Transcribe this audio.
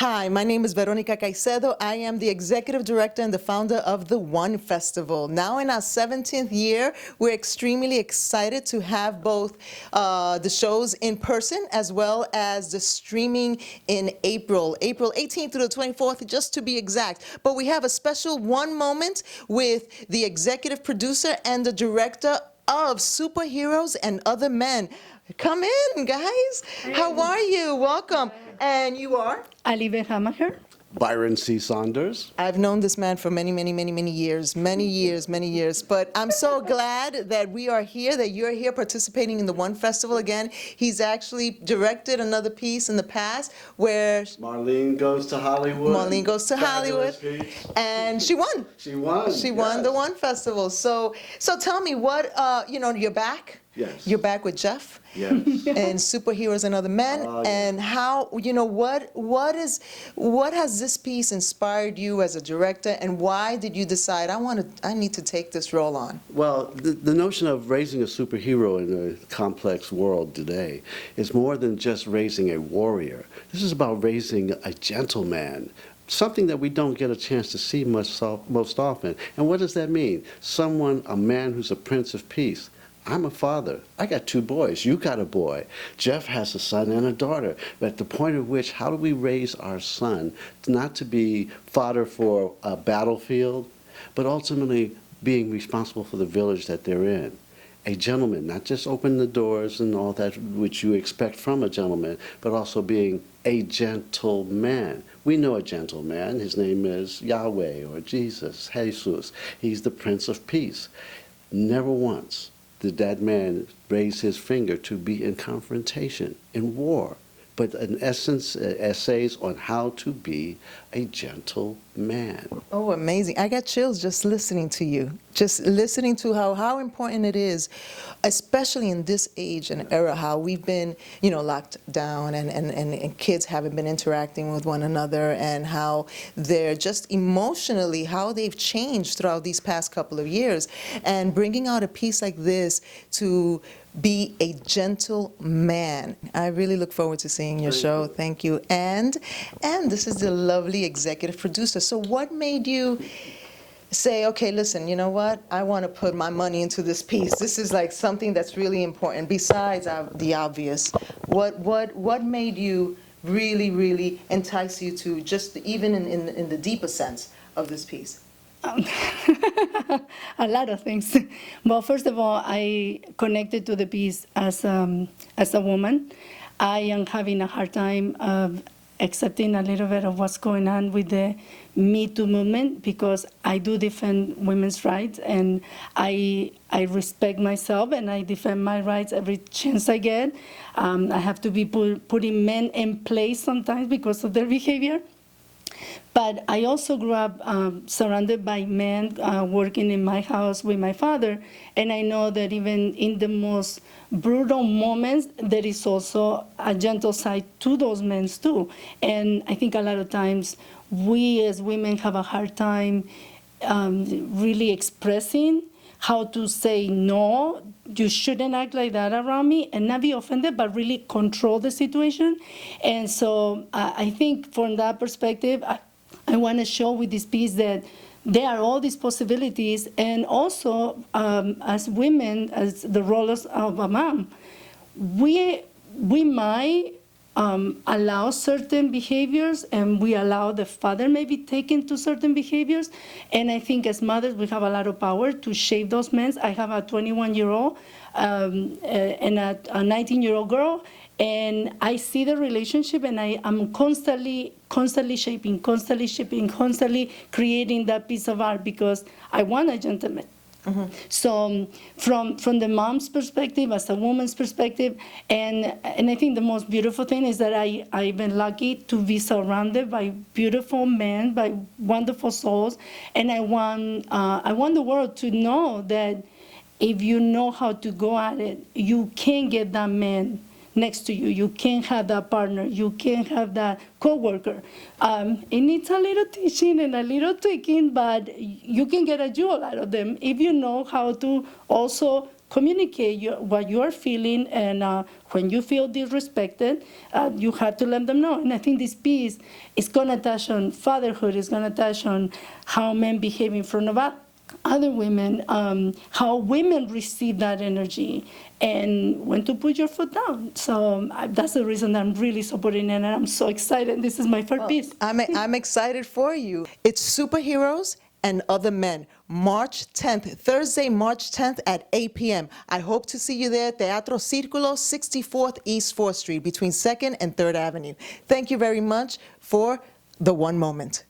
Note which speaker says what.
Speaker 1: Hi, my name is Veronica Caicedo. I am the executive director and the founder of the One Festival. Now in our 17th year, we're extremely excited to have both the shows in person as well as the streaming in April 18th through the 24th, just to be exact. But we have a special one moment with the executive producer and the director of Superheroes and Other Men. Come in, guys. How are you? Welcome. And you are?
Speaker 2: Alibe Hamacher.
Speaker 3: Byron C. Saunders.
Speaker 1: I've known this man for many years. But I'm so glad that we are here, that you're here participating in the One Festival again. He's actually directed another piece in the past where
Speaker 3: Marlene Goes to Hollywood.
Speaker 1: Marlene Goes to Hollywood, and she won.
Speaker 3: She won.
Speaker 1: She won the One Festival. So tell me what, you're back.
Speaker 3: Yes.
Speaker 1: You're back with Jeff.
Speaker 3: Yes.
Speaker 1: And Superheroes and Other Men,
Speaker 3: yes.
Speaker 1: and how, what has this piece inspired you as a director, and why did you decide I need to take this role on?
Speaker 3: Well, the notion of raising a superhero in a complex world today is more than just raising a warrior. This is about raising a gentleman, something that we don't get a chance to see most often. And what does that mean? A man who's a prince of peace. I'm a father. I got 2 boys. You got a boy. Jeff has a son and a daughter. But at the point at which, how do we raise our son not to be fodder for a battlefield, but ultimately being responsible for the village that they're in? A gentleman, not just open the doors and all that which you expect from a gentleman, but also being a gentleman. We know a gentleman. His name is Yahweh or Jesus. He's the Prince of Peace. Never once did that man raise his finger to be in confrontation, in war, but in essence, essays on how to be a gentle man.
Speaker 1: Oh, amazing. I got chills just listening to you, just listening to how important it is, especially in this age and era, how we've been, locked down and kids haven't been interacting with one another, and how they're just emotionally, how they've changed throughout these past couple of years. And bringing out a piece like this to be a gentle man. I really look forward to seeing your show. Thank you. And this is the lovely executive producer. So what made you say, okay, listen, you know what? I want to put my money into this piece. This is like something that's really important besides the obvious. What made you really entice you to just even in the deeper sense of this piece?
Speaker 2: A lot of things. Well, first of all, I connected to the piece as a woman. I am having a hard time of accepting a little bit of what's going on with the Me Too movement, because I do defend women's rights, and I respect myself, and I defend my rights every chance I get. I have to be putting men in place sometimes because of their behavior. But I also grew up surrounded by men working in my house with my father, and I know that even in the most brutal moments, there is also a gentle side to those men too. And I think a lot of times we as women have a hard time really expressing how to say, no, you shouldn't act like that around me, and not be offended, but really control the situation. And so I think from that perspective, I want to show with this piece that there are all these possibilities, and also as women, as the role of a mom, we might allow certain behaviors, and we allow the father maybe take into certain behaviors. And I think as mothers, we have a lot of power to shape those men. I have a 21-year-old and a 19-year-old girl, and I see the relationship, and I am constantly shaping, constantly creating that piece of art, because I want a gentleman. Mm-hmm. So from the mom's perspective, as a woman's perspective, and I think the most beautiful thing is that I've been lucky to be surrounded by beautiful men, by wonderful souls, and I want the world to know that if you know how to go at it, you can get that man next to you. You can have that partner. You can have that coworker. It needs a little teaching and a little tweaking, but you can get a jewel out of them if you know how to also communicate what you're feeling, and when you feel disrespected, you have to let them know. And I think this piece is going to touch on fatherhood, it's going to touch on how men behave in front of other women, how women receive that energy, and when to put your foot down. So that's the reason I'm really supporting it, and I'm so excited. This is my first piece.
Speaker 1: I'm excited for you. It's Superheroes and Other Men, March 10th, Thursday, March 10th at 8 p.m. I hope to see you there, Teatro Círculo, 64th East 4th Street, between 2nd and 3rd Avenue. Thank you very much for the one moment.